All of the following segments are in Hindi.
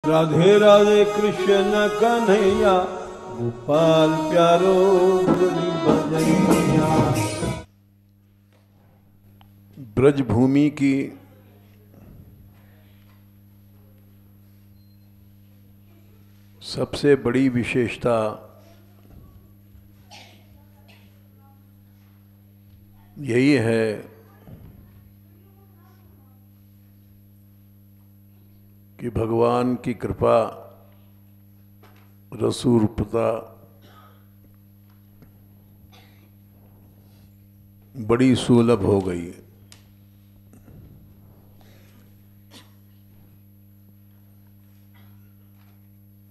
राधे राधे कृष्ण कन्हैया गोपाल प्यारो मुरली बजैया। ब्रजभूमि की सबसे बड़ी विशेषता यही है कि भगवान की कृपा रसूरूपता बड़ी सुलभ हो गई।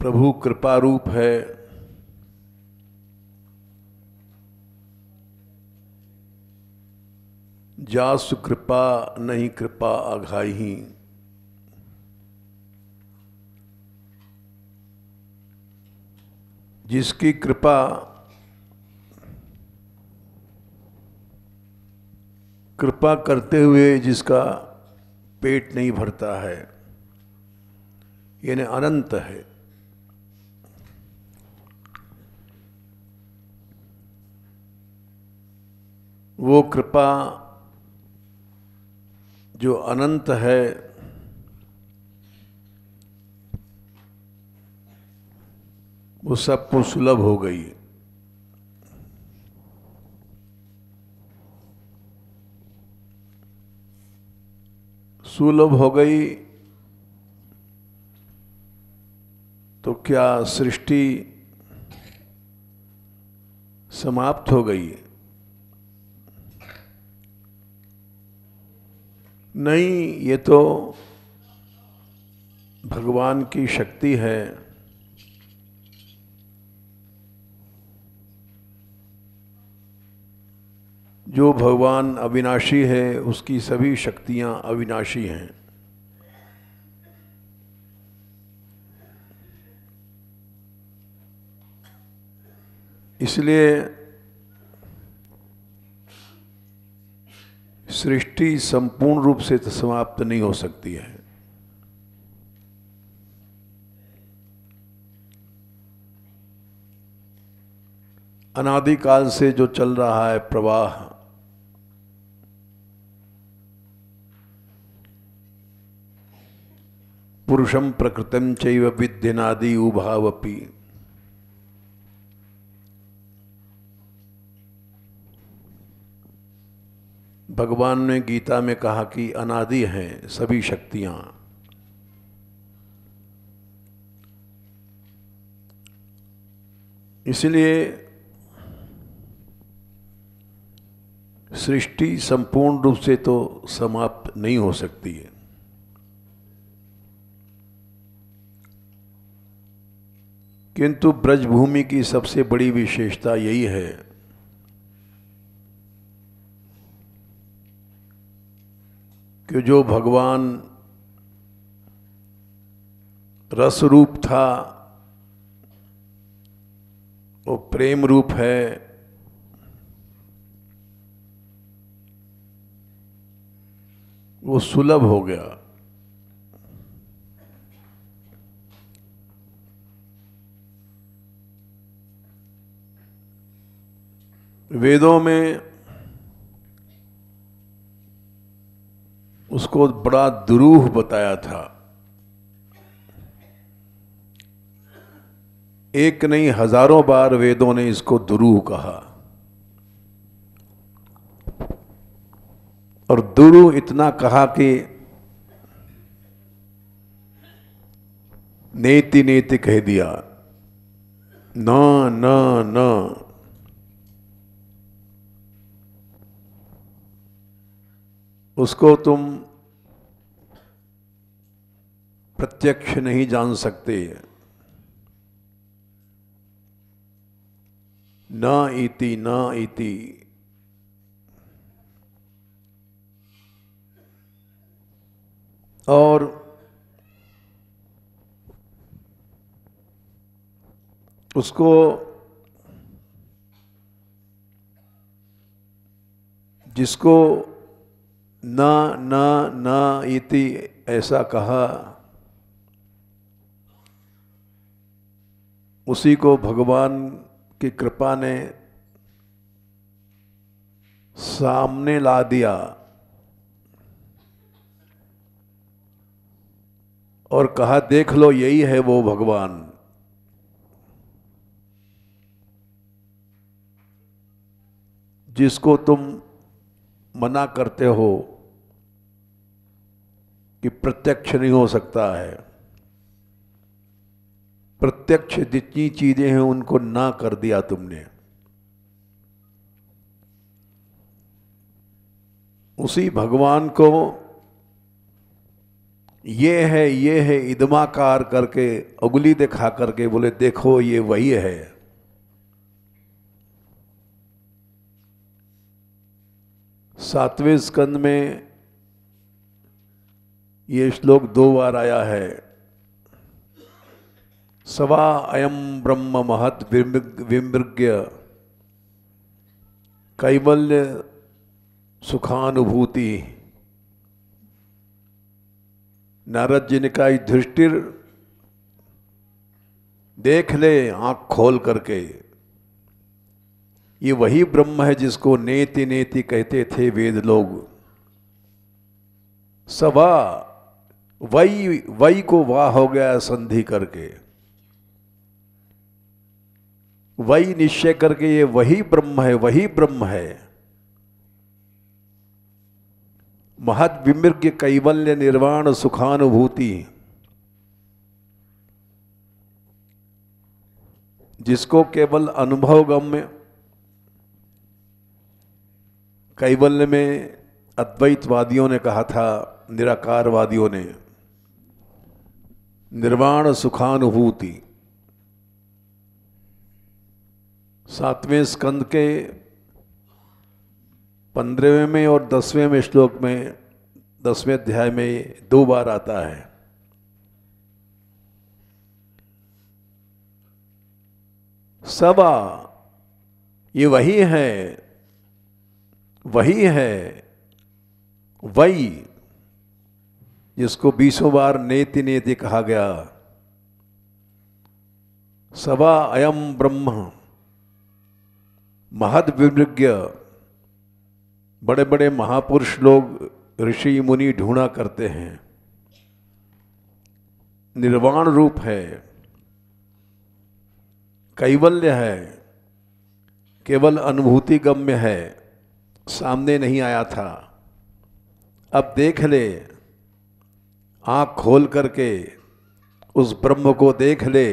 प्रभु कृपा रूप है, जासु कृपा नहीं कृपा आघाई। जिसकी कृपा कृपा करते हुए जिसका पेट नहीं भरता है, यानी अनंत है, वो कृपा जो अनंत है वो सबको सुलभ हो गई। सुलभ हो गई तो क्या सृष्टि समाप्त हो गई? नहीं, ये तो भगवान की शक्ति है। जो भगवान अविनाशी है उसकी सभी शक्तियां अविनाशी हैं। इसलिए सृष्टि संपूर्ण रूप से तो समाप्त नहीं हो सकती है। अनादिकाल से जो चल रहा है प्रवाह, पुरुषम प्रकृतम चैव विद्यनादि उभावपि, भगवान ने गीता में कहा कि अनादि हैं सभी शक्तियां। इसलिए सृष्टि संपूर्ण रूप से तो समाप्त नहीं हो सकती है। किंतु ब्रजभूमि की सबसे बड़ी विशेषता यही है कि जो भगवान रस रूप था वो प्रेम रूप है, वो सुलभ हो गया। वेदों में उसको बड़ा दुरूह बताया था। एक नहीं हजारों बार वेदों ने इसको दुरूह कहा, और दुरूह इतना कहा कि नेति नेति कह दिया, न न न। उसको तुम प्रत्यक्ष नहीं जान सकते। न इति न इति। और उसको जिसको न न न इति ऐसा कहा, उसी को भगवान की कृपा ने सामने ला दिया और कहा देख लो यही है वो भगवान। जिसको तुम मना करते हो कि प्रत्यक्ष नहीं हो सकता है, प्रत्यक्ष जितनी चीजें हैं उनको ना कर दिया तुमने। उसी भगवान को ये है इदमाकार करके उंगली दिखा करके बोले देखो ये वही है। सातवें स्कंद में ये श्लोक 2 बार आया है। सवा अयम ब्रह्म महत् विमृग्य कैवल्य सुखानुभूति। नारद जी ने कहा युधिष्ठिर देख ले आंख खोल करके, ये वही ब्रह्म है जिसको नेति नेति कहते थे वेद लोग। सवा वही को वाह हो गया संधि करके, वही निश्चय करके ये वही ब्रह्म है, वही ब्रह्म है। महत् विमृग्य कैवल्य निर्वाण सुखानुभूति, जिसको केवल अनुभव गम्य कैवल्य में अद्वैतवादियों ने कहा था, निराकारवादियों ने निर्वाण सुखानुभूति। 7वें स्कंद के 15वें में और 10वें श्लोक में 10वें अध्याय में 2 बार आता है। सबा ये वही है, वही है, वही जिसको 20 बार नेति नेति कहा गया। सबा अयम ब्रह्म महद् विमृग्य। बड़े बड़े महापुरुष लोग ऋषि मुनि ढूंढा करते हैं। निर्वाण रूप है, कैवल्य है, केवल अनुभूति गम्य है, सामने नहीं आया था। अब देख ले, आँख खोल करके उस ब्रह्म को देख ले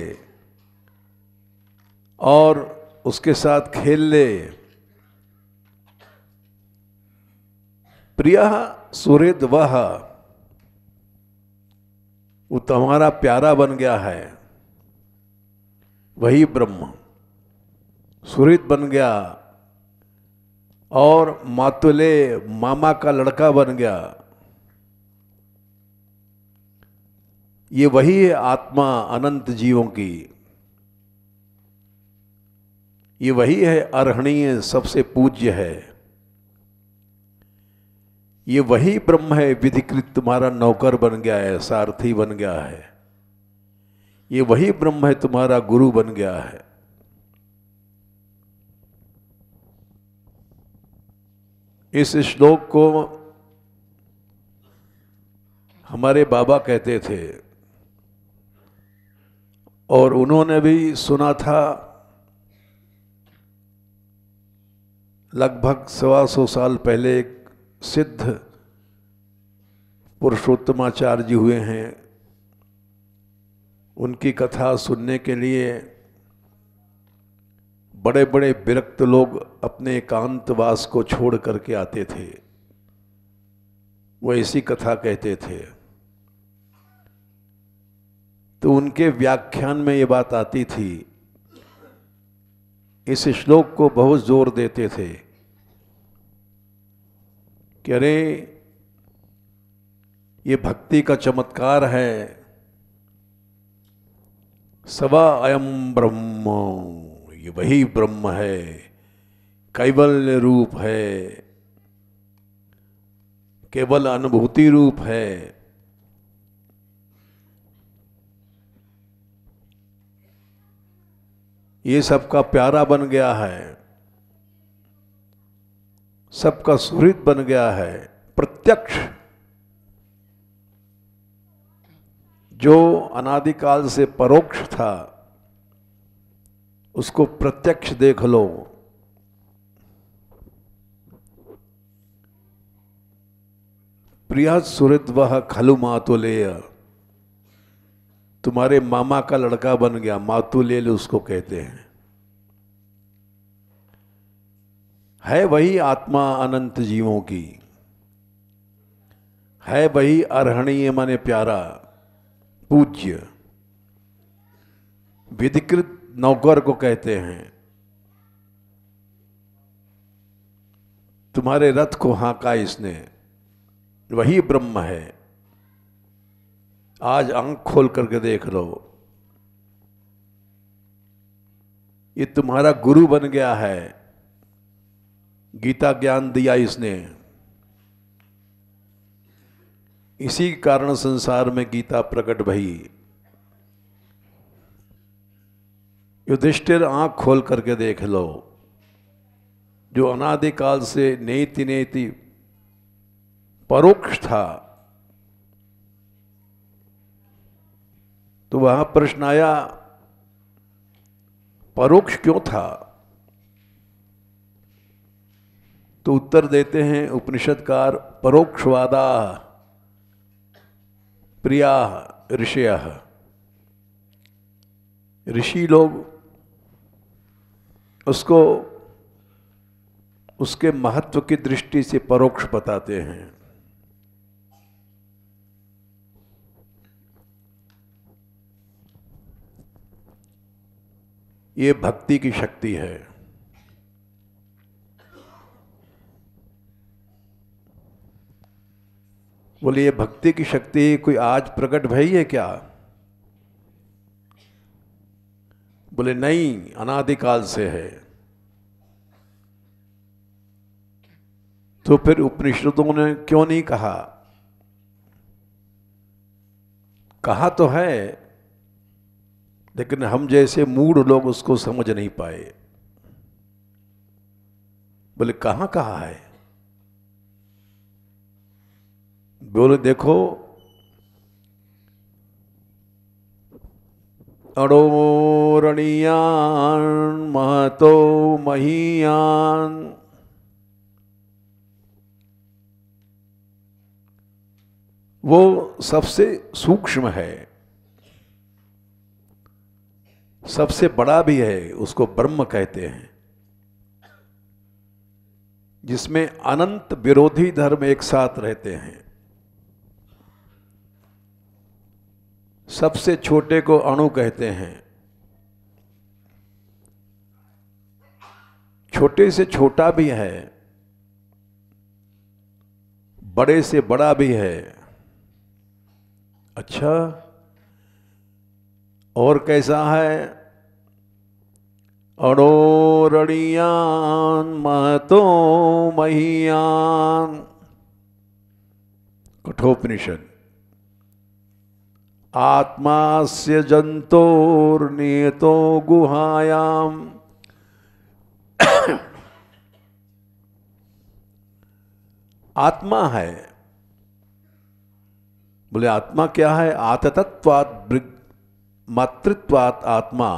और उसके साथ खेल ले। प्रिय सुहृद वह, वो तुम्हारा प्यारा बन गया है, वही ब्रह्म सुहृद बन गया और मातुले मामा का लड़का बन गया। ये वही है आत्मा अनंत जीवों की, ये वही है अर्हणीय, सबसे पूज्य है। ये वही ब्रह्म है, विधिकृत तुम्हारा नौकर बन गया है, सारथी बन गया है। ये वही ब्रह्म है, तुम्हारा गुरु बन गया है। इस श्लोक को हमारे बाबा कहते थे और उन्होंने भी सुना था लगभग 125 साल पहले। एक सिद्ध पुरुषोत्तमाचार्य जी हुए हैं, उनकी कथा सुनने के लिए बड़े बड़े विरक्त लोग अपने एकांतवास को छोड़ करके आते थे। वो ऐसी कथा कहते थे। तो उनके व्याख्यान में ये बात आती थी, इस श्लोक को बहुत जोर देते थे कि अरे ये भक्ति का चमत्कार है। सवा अयम ब्रह्म, ये वही ब्रह्म है, कैवल्य रूप है, केवल अनुभूति रूप है। ये सबका प्यारा बन गया है, सबका सुहृद बन गया है। प्रत्यक्ष जो अनादिकाल से परोक्ष था उसको प्रत्यक्ष देख लो। प्रिया सुहृद वह खलु मातुलेय, तुम्हारे मामा का लड़का बन गया, मातुलेय उसको कहते हैं। है वही आत्मा अनंत जीवों की, है वही अर्हणीय माने प्यारा, पूज्य, विधिकृत नौकर को कहते हैं। तुम्हारे रथ को हाँका इसने, वही ब्रह्म है। आज आंख खोल करके देख लो, ये तुम्हारा गुरु बन गया है। गीता ज्ञान दिया इसने, इसी कारण संसार में गीता प्रकट भई। युधिष्ठिर आंख खोल करके देख लो, जो अनादिकाल से नेति नेति परोक्ष था, तो वहां प्रश्न आया परोक्ष क्यों था? तो उत्तर देते हैं उपनिषदकार, परोक्षवादा प्रिया ऋषयः। ऋषि लोग उसको उसके महत्व की दृष्टि से परोक्ष बताते हैं। ये भक्ति की शक्ति है। बोले ये भक्ति की शक्ति कोई आज प्रकट भई है क्या? बोले नहीं, अनादिकाल से है। तो फिर उपनिषदों ने क्यों नहीं कहा? कहा तो है, लेकिन हम जैसे मूढ़ लोग उसको समझ नहीं पाए। बोले कहां कहा है? बोले देखो, अणोरणीयान महतो महीयान, वो सबसे सूक्ष्म है, सबसे बड़ा भी है, उसको ब्रह्म कहते हैं। जिसमें अनंत विरोधी धर्म एक साथ रहते हैं। सबसे छोटे को अणु कहते हैं, छोटे से छोटा भी है, बड़े से बड़ा भी है। अच्छा, और कैसा है? अणोरणीयान महतो महीयान, कठोपनिषद। आत्मास्य जंतोर्नियतो गुहायाम, आत्मा है। बोले आत्मा क्या है? आततत्वात् मातृत्वात् आत्मा।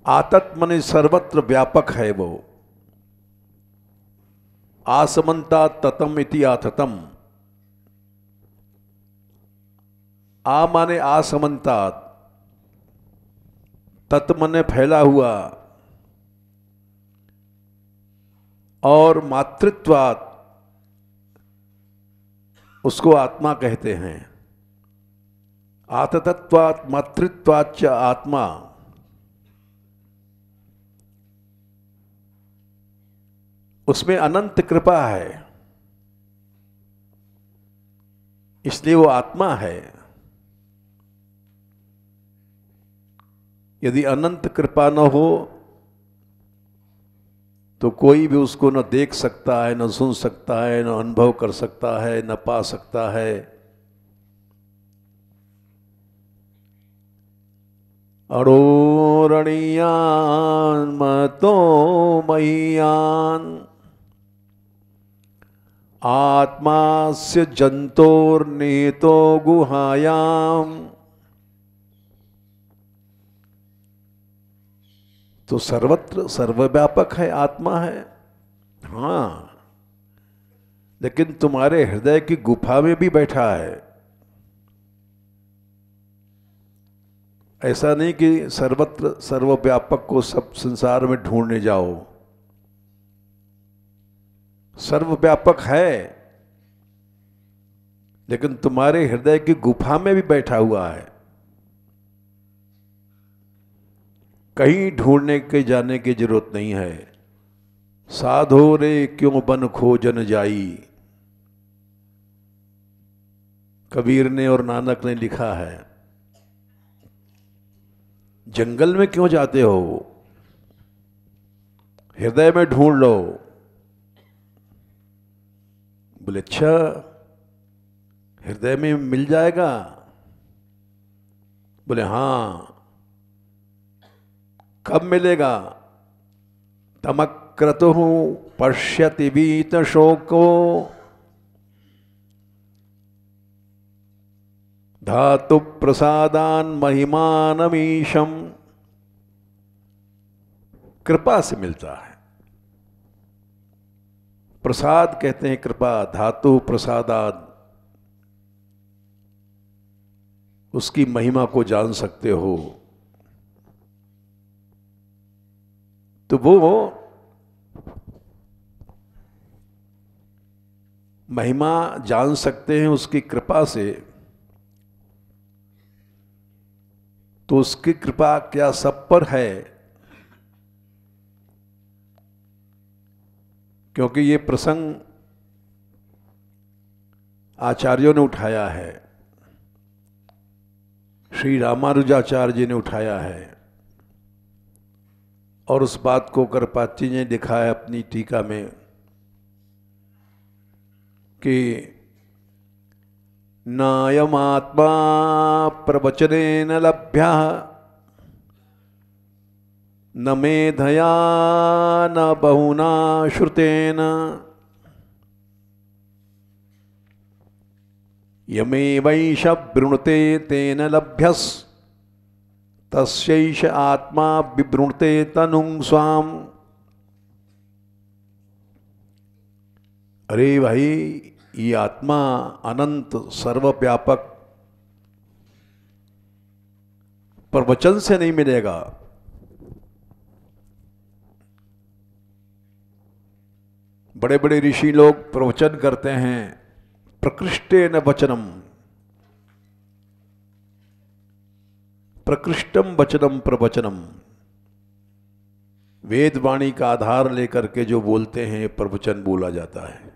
आतत मने सर्वत्र व्यापक है वो। आसमंता ततम इति आततम। आ माने आसमंतात, तत् माने फैला हुआ, और मातृत्वात् उसको आत्मा कहते हैं। आततत्वात् मातृत्वाच्च आत्मा। उसमें अनंत कृपा है, इसलिए वो आत्मा है। यदि अनंत कृपा न हो तो कोई भी उसको न देख सकता है, न सुन सकता है, न अनुभव कर सकता है, न पा सकता है। अरोरणीयान मतो मह्यान आत्मास्य जंतोर्निहितो गुहायाम। तो सर्वत्र सर्वव्यापक है, आत्मा है। हाँ, लेकिन तुम्हारे हृदय की गुफा में भी बैठा है। ऐसा नहीं कि सर्वत्र सर्वव्यापक को सब संसार में ढूंढने जाओ। सर्वव्यापक है, लेकिन तुम्हारे हृदय की गुफा में भी बैठा हुआ है। कहीं ढूंढने के जाने की जरूरत नहीं है। साधो रे क्यों बन खोजन जाई, कबीर ने और नानक ने लिखा है। जंगल में क्यों जाते हो, हृदय में ढूंढ लो। बोले अच्छा, हृदय में मिल जाएगा? बोले हाँ। कब मिलेगा? तमक्रतुः पश्यति वीत शोको धातु प्रसादान महिमानमीशम। कृपा से मिलता है। प्रसाद कहते हैं कृपा, धातु प्रसादान। उसकी महिमा को जान सकते हो तो वो महिमा जान सकते हैं उसकी कृपा से। तो उसकी कृपा क्या सब पर है? क्योंकि ये प्रसंग आचार्यों ने उठाया है, श्री रामानुजाचार्य जी ने उठाया है, और उस बात को करपात्री ने लिखा है अपनी टीका में कि नायमात्मा प्रवचनेन लभ्यः न मेधया न बहुना श्रुतेन यमेवैष वृणुते तेन लभ्यस् तस्यैष आत्मा विवृणुते तनुं स्वाम। अरे भाई, ये आत्मा अनंत सर्वव्यापक प्रवचन से नहीं मिलेगा। बड़े बड़े ऋषि लोग प्रवचन करते हैं, प्रकृष्टेन वचनम, प्रकृष्टम वचनम प्रवचनम। वेद वाणी का आधार लेकर के जो बोलते हैं प्रवचन बोला जाता है।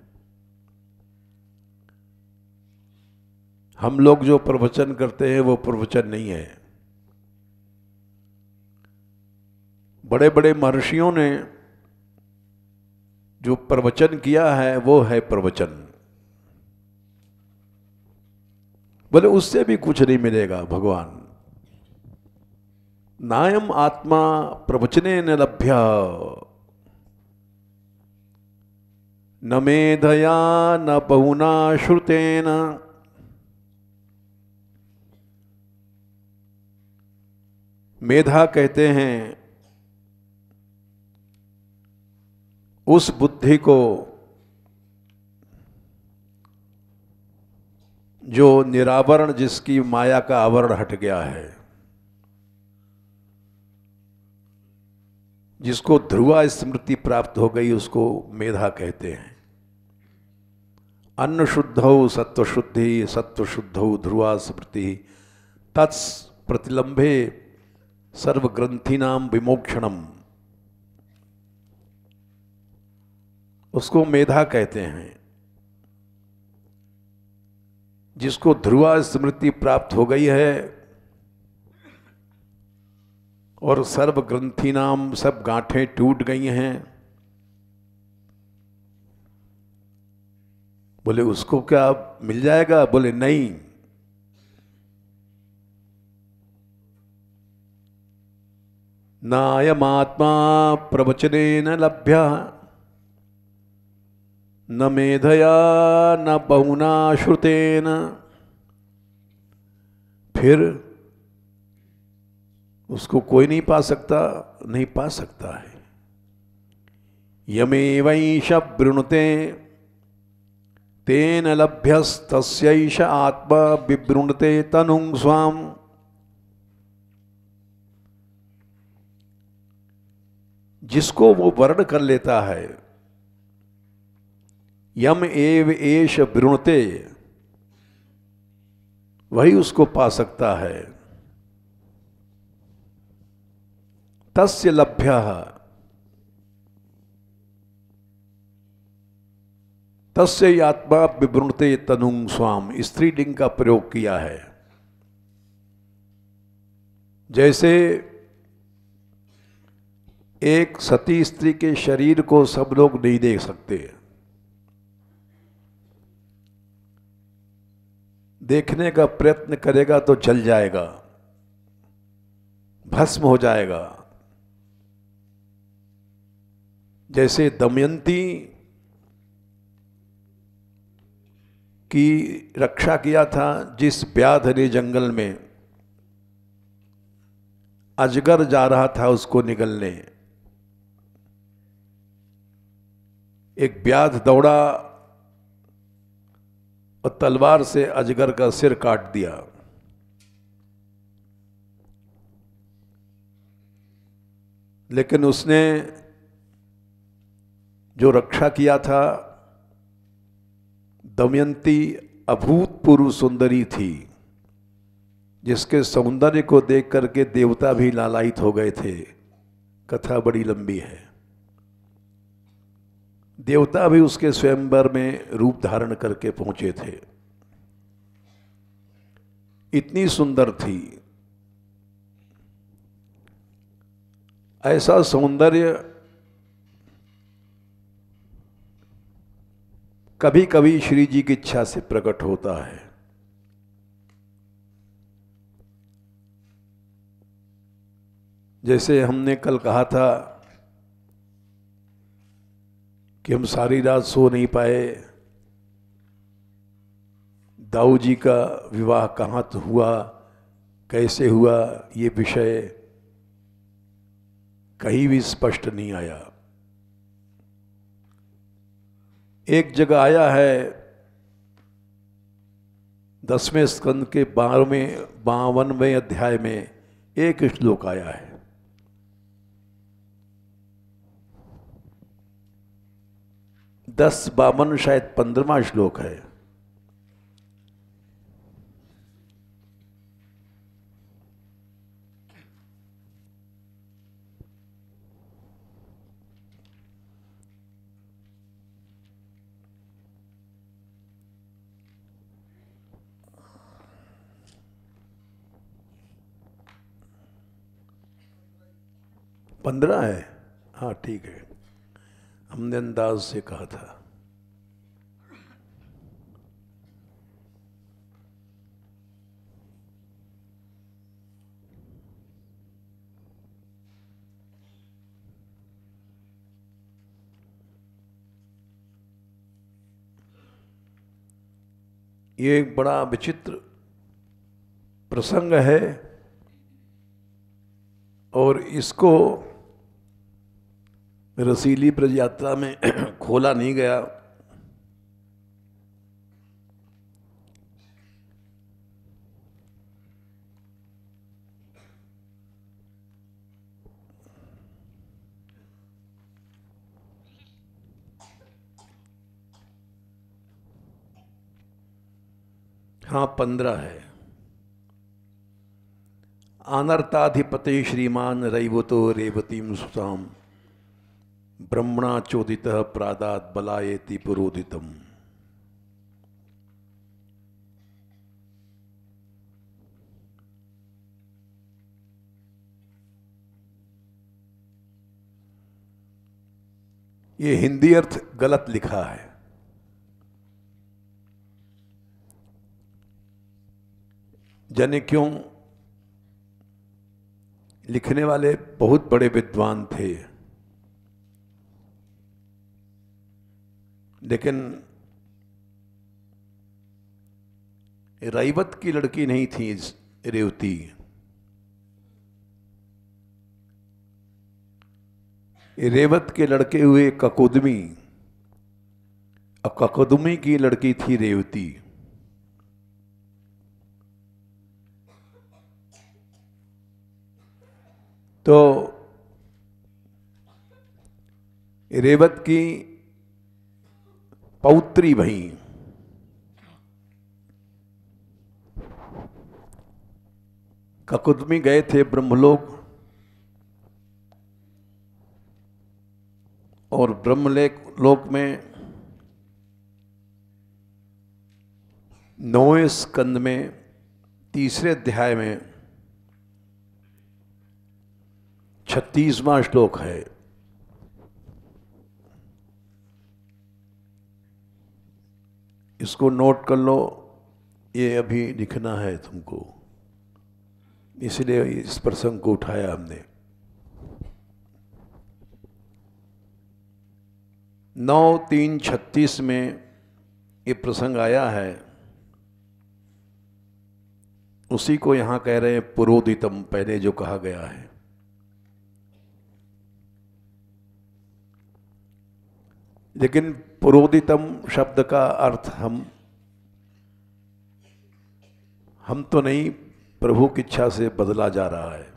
हम लोग जो प्रवचन करते हैं वो प्रवचन नहीं है। बड़े बड़े महर्षियों ने जो प्रवचन किया है वो है प्रवचन। बोले उससे भी कुछ नहीं मिलेगा भगवान। नायम आत्मा प्रवचनेन लभ्य न मेधया न बहुना श्रुतेन। मेधा कहते हैं उस बुद्धि को जो निरावरण, जिसकी माया का आवरण हट गया है, जिसको ध्रुवा स्मृति प्राप्त हो गई, उसको मेधा कहते हैं। अन्न शुद्धौ सत्व शुद्धि, सत्व शुद्धौ ध्रुवा स्मृति, तत्स प्रतिलंबे सर्वग्रंथिनाम विमोक्षणम। उसको मेधा कहते हैं। जिसको ध्रुवा स्मृति प्राप्त हो गई है और सर्व ग्रंथि नाम, सब गांठें टूट गई हैं, बोले उसको क्या मिल जाएगा? बोले नहीं। नायमात्मा प्रवचनेन लभ्यः न मेधया न बहुना श्रुतेन। फिर उसको कोई नहीं पा सकता, नहीं पा सकता है। यमेवैष वृणुते तेन लभ्यस्तस्यैष आत्मा विवृणुते तनुं स्वाम। जिसको वो वर्ण कर लेता है, यम एव एष वृणुते, वही उसको पा सकता है। तस्य लभ्यः, तस्य आत्मा विवृणुते तनुं स्वाम, स्त्रीलिंग का प्रयोग किया है। जैसे एक सती स्त्री के शरीर को सब लोग नहीं देख सकते, देखने का प्रयत्न करेगा तो जल जाएगा, भस्म हो जाएगा। जैसे दमयंती की रक्षा किया था, जिस व्याध ने जंगल में अजगर जा रहा था उसको निगलने, एक व्याध दौड़ा और तलवार से अजगर का सिर काट दिया। लेकिन उसने जो रक्षा किया था, दमयंती अभूतपूर्व सुंदरी थी, जिसके सौंदर्य को देख करके देवता भी लालायित हो गए थे। कथा बड़ी लंबी है। देवता भी उसके स्वयंवर में रूप धारण करके पहुंचे थे, इतनी सुंदर थी। ऐसा सौंदर्य कभी कभी श्री जी की इच्छा से प्रकट होता है। जैसे हमने कल कहा था कि हम सारी रात सो नहीं पाए, दाऊ जी का विवाह कहाँ तो हुआ, कैसे हुआ, ये विषय कहीं भी स्पष्ट नहीं आया। एक जगह आया है 10वें स्कंद के 52वें अध्याय में एक श्लोक आया है। 10-52 शायद 15वां श्लोक है। पंद्रह है, हाँ ठीक है, हमने अंदाज से कहा था। ये एक बड़ा विचित्र प्रसंग है और इसको रसीली ब्रज यात्रा में खोला नहीं गया। हाँ 15 है। अनर्ताधिपते श्रीमान रैवतो रेवतीम सुताम ब्रह्मणा चोदितः प्रादात बलायेति पुरोदितम। ये हिंदी अर्थ गलत लिखा है। जाने क्यों? लिखने वाले बहुत बड़े विद्वान थे, लेकिन रैवत की लड़की नहीं थी रेवती। रेवत के लड़के हुए ककुदमी, और ककुदमी की लड़की थी रेवती। तो रेवत की पौत्री भई ककुदमी गए थे ब्रह्मलोक, और ब्रह्मलोक में 9वें स्कंद में 3रे अध्याय में 36वां श्लोक है। इसको नोट कर लो, ये अभी लिखना है तुमको, इसलिए इस प्रसंग को उठाया हमने। 9:3:36 में ये प्रसंग आया है, उसी को यहां कह रहे हैं पुरोदितम, पहले जो कहा गया है। लेकिन पुरोदितम शब्द का अर्थ हम तो नहीं, प्रभु की इच्छा से बदला जा रहा है।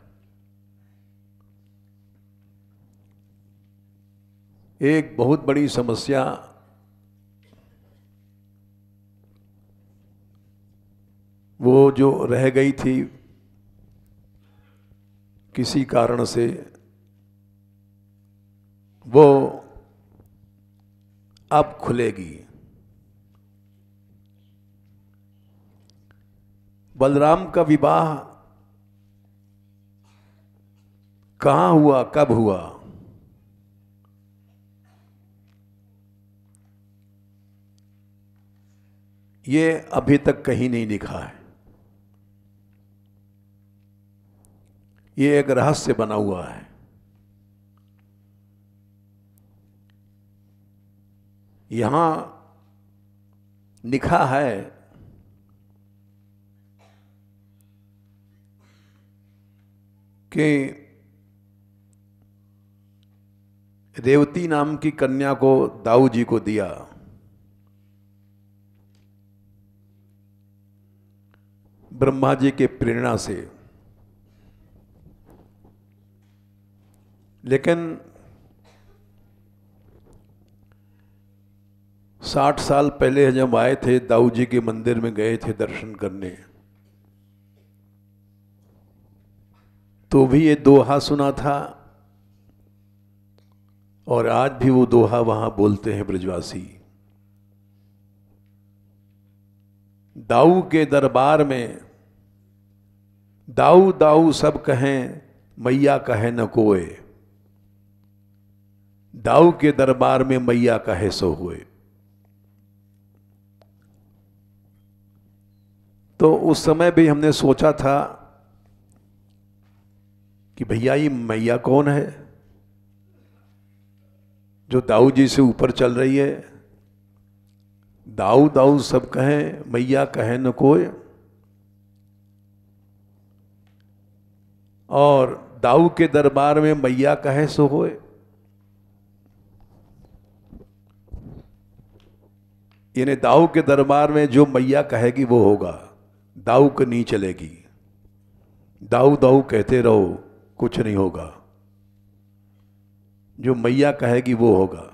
एक बहुत बड़ी समस्या वो जो रह गई थी किसी कारण से, वो अब खुलेगी। बलराम का विवाह कहाँ हुआ, कब हुआ? ये अभी तक कहीं नहीं लिखा है। ये एक रहस्य बना हुआ है। यहां लिखा है कि रेवती नाम की कन्या को दाऊ जी को दिया। ब्रह्मा जी के प्रेरणा से। लेकिन 60 साल पहले जब आए थे, दाऊ जी के मंदिर में गए थे दर्शन करने, तो भी ये दोहा सुना था, और आज भी वो दोहा वहां बोलते हैं ब्रजवासी। दाऊ के दरबार में दाऊ दाऊ सब कहें, मैया कहे न कोय। दाऊ के दरबार में मैया कहे सो हुए। तो उस समय भी हमने सोचा था कि भैया ये मैया कौन है जो दाऊ जी से ऊपर चल रही है? दाऊ दाऊ सब कहें, मैया कहे न कोय। और दाऊ के दरबार में मैया कहे सो होए। यानी दाऊ के दरबार में जो मैया कहेगी वो होगा, दाऊ को नहीं चलेगी। दाऊ दाऊ कहते रहो, कुछ नहीं होगा। जो मैया कहेगी वो होगा।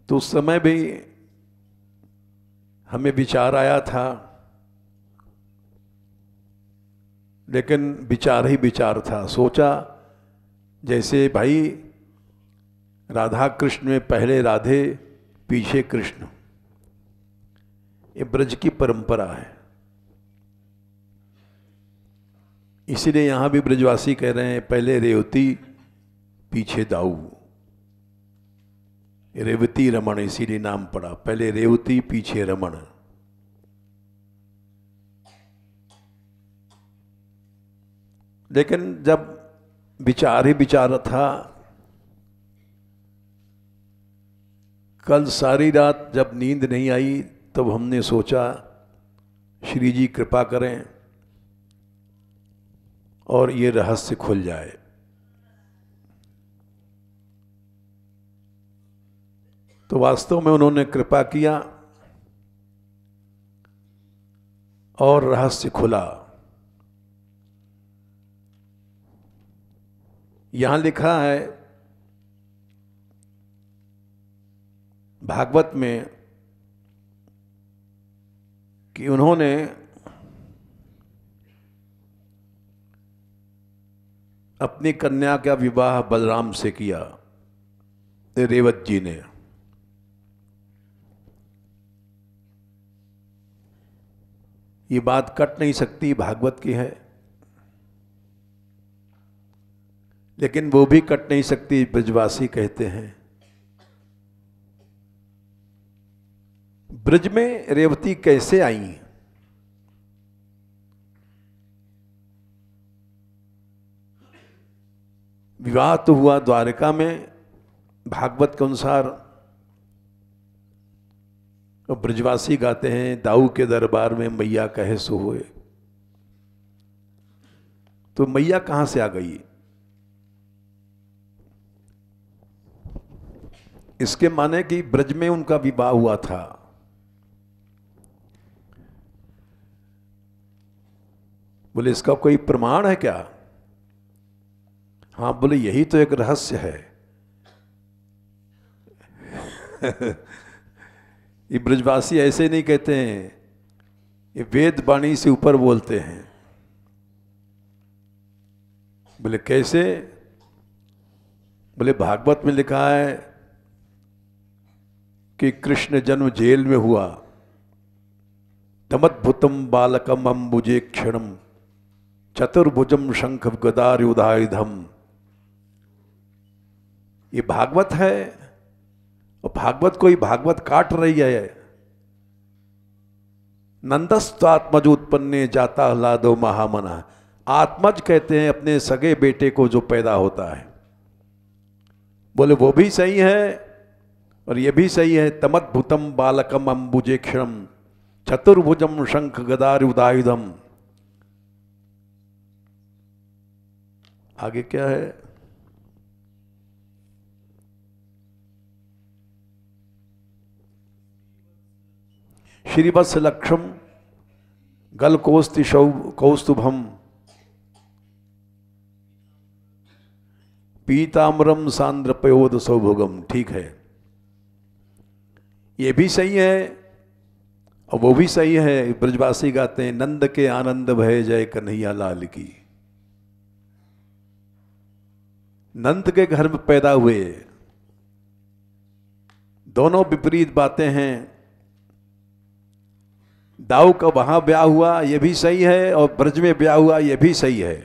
तो उस समय भी हमें विचार आया था, लेकिन विचार ही विचार था। सोचा जैसे भाई राधा कृष्ण में पहले राधे पीछे कृष्ण, ये ब्रज की परंपरा है। इसीलिए यहां भी ब्रजवासी कह रहे हैं पहले रेवती पीछे दाऊ। रेवती रमण इसीलिए नाम पड़ा, पहले रेवती पीछे रमण। लेकिन जब विचार ही विचार था, कल सारी रात जब नींद नहीं आई तब हमने सोचा श्री जी कृपा करें और ये रहस्य खुल जाए। तो वास्तव में उन्होंने कृपा किया और रहस्य खुला। यहां लिखा है भागवत में कि उन्होंने अपनी कन्या का विवाह बलराम से किया, रेवत जी ने। ये बात कट नहीं सकती, भागवत की है, लेकिन वो भी कट नहीं सकती। ब्रजवासी कहते हैं ब्रज में रेवती कैसे आई? विवाह तो हुआ द्वारका में भागवत के अनुसार, और ब्रजवासी गाते हैं दाऊ के दरबार में मैया कहे सो हुए। तो मैया कहां से आ गई? इसके माने कि ब्रज में उनका विवाह हुआ था। बोले इसका कोई प्रमाण है क्या? हाँ, बोले यही तो एक रहस्य है। ये ब्रजवासी ऐसे नहीं कहते हैं, ये वेद वाणी से ऊपर बोलते हैं। बोले कैसे? बोले भागवत में लिखा है कि कृष्ण जन्म जेल में हुआ। तमद्भुतम बालकम अम्बुजे क्षणम चतुर्भुजम शंख गदायुधायुधम। ये भागवत है, और भागवत कोई भागवत काट रही है। नंदस्त्वात्मज उत्पन्ने जाता हलादो महामना। आत्मज कहते हैं अपने सगे बेटे को जो पैदा होता है। बोले वो भी सही है और ये भी सही है। तमद्भुतम बालकम अम्बुजे क्षणम चतुर्भुजम शंख गदायुधायुधम। आगे क्या है? श्रीवत्स लक्षम गल कौस्तुभम पीताम्रम सांद्रपयोद सौभोगम। ठीक है, ये भी सही है और वो भी सही है। ब्रजवासी गाते हैं नंद के आनंद भय जय कन्हैया लाल की। नंद के घर में पैदा हुए, दोनों विपरीत बातें हैं। दाऊ का वहां ब्याह हुआ ये भी सही है, और ब्रज में ब्याह हुआ ये भी सही है।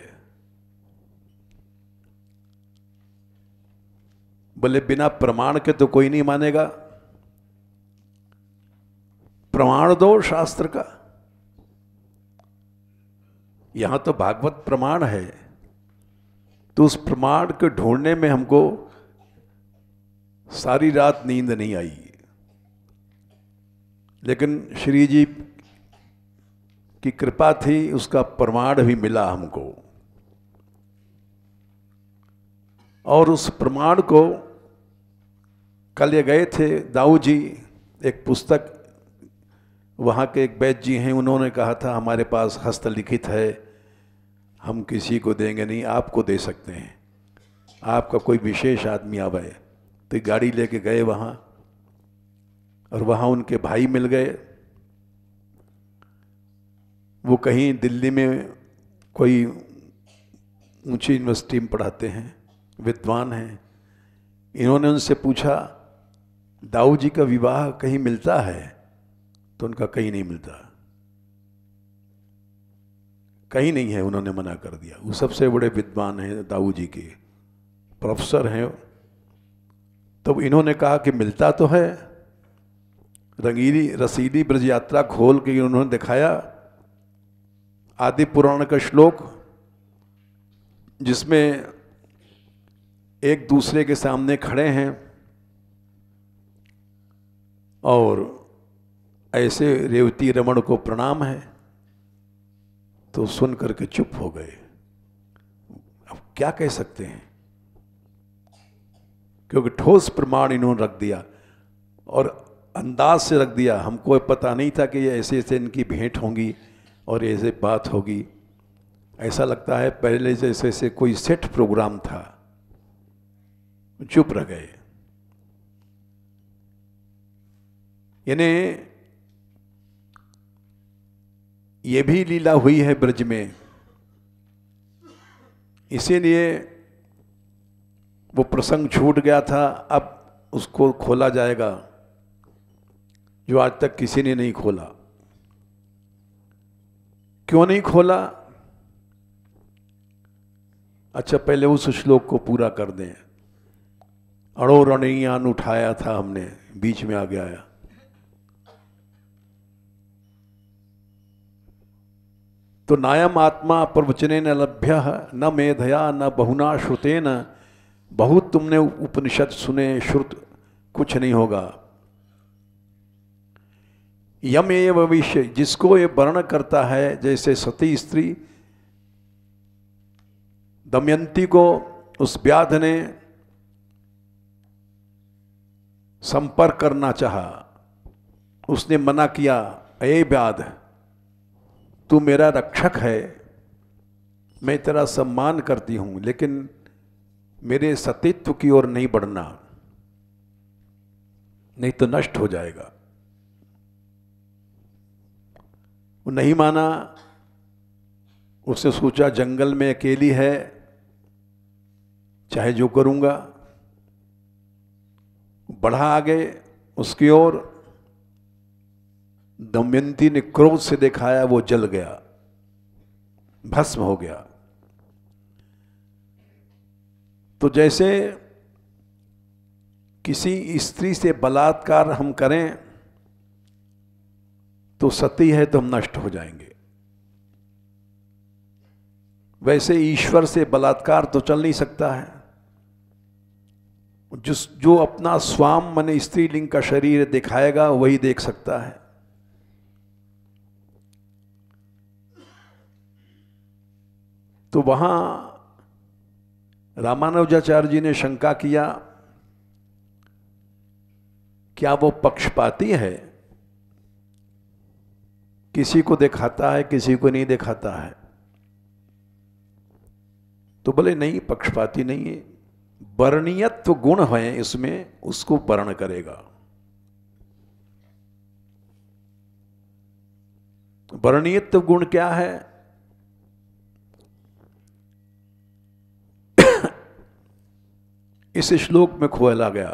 बोले बिना प्रमाण के तो कोई नहीं मानेगा। प्रमाण दो शास्त्र का। यहां तो भागवत प्रमाण है, तो उस प्रमाण को ढूंढने में हमको सारी रात नींद नहीं आई। लेकिन श्री जी की कृपा थी, उसका प्रमाण भी मिला हमको। और उस प्रमाण को कल ये गए थे दाऊ जी, एक पुस्तक वहाँ के एक वैद्य जी हैं, उन्होंने कहा था हमारे पास हस्तलिखित है, हम किसी को देंगे नहीं, आपको दे सकते हैं। आपका कोई विशेष आदमी आवे। तो गाड़ी लेके गए वहाँ, और वहाँ उनके भाई मिल गए। वो कहीं दिल्ली में कोई ऊंची यूनिवर्सिटी में पढ़ाते हैं, विद्वान हैं। इन्होंने उनसे पूछा दाऊ जी का विवाह कहीं मिलता है? तो उनका कहीं नहीं मिलता, कहीं नहीं है, उन्होंने मना कर दिया। वो सबसे बड़े विद्वान हैं, दाऊ जी के प्रोफेसर हैं। तब इन्होंने कहा कि मिलता तो है। रंगीली रसीदी ब्रज यात्रा खोल के उन्होंने दिखाया आदि पुराण का श्लोक, जिसमें एक दूसरे के सामने खड़े हैं और ऐसे रेवती रमण को प्रणाम है, तो सुन करके चुप हो गए। अब क्या कह सकते हैं, क्योंकि ठोस प्रमाण इन्होंने रख दिया और अंदाज से रख दिया। हमको पता नहीं था कि ये ऐसे ऐसे इनकी भेंट होंगी और ऐसे बात होगी। ऐसा लगता है पहले जैसे से कोई सेट प्रोग्राम था। चुप रह गए। यानी ये भी लीला हुई है ब्रज में, इसीलिए वो प्रसंग छूट गया था, अब उसको खोला जाएगा जो आज तक किसी ने नहीं खोला। क्यों नहीं खोला? अच्छा, पहले उस श्लोक को पूरा कर दें। अड़ो रणियान उठाया था हमने, बीच में आ गया। तो नायम आत्मा प्रवचने न लभ्य न मेधया न बहुना श्रुतेन। बहुत तुमने उपनिषद सुने, श्रुत कुछ नहीं होगा। यम एव विषय, जिसको ये वर्ण करता है, जैसे सती स्त्री दमयंती को उस व्याध ने संपर्क करना चाहा, उसने मना किया, ए व्याध तू मेरा रक्षक है, मैं तेरा सम्मान करती हूं, लेकिन मेरे सतीत्व की ओर नहीं बढ़ना, नहीं तो नष्ट हो जाएगा। वो नहीं माना। उसने सोचा जंगल में अकेली है, चाहे जो करूंगा। बढ़ा आगे उसकी ओर, दमयंती ने क्रोध से दिखाया, वो जल गया, भस्म हो गया। तो जैसे किसी स्त्री से बलात्कार हम करें तो सती है तो हम नष्ट हो जाएंगे, वैसे ईश्वर से बलात्कार तो चल नहीं सकता है। जो अपना स्वाम माने स्त्रीलिंग का शरीर दिखाएगा वही देख सकता है। तो वहां रामानुजाचार्य जी ने शंका किया, क्या वो पक्षपाती है, किसी को दिखाता है किसी को नहीं दिखाता है? तो बोले नहीं, पक्षपाती नहीं है, वर्णीयत्व गुण है इसमें, उसको वर्ण करेगा। वर्णीयत्व गुण क्या है? इस श्लोक में खोला गया,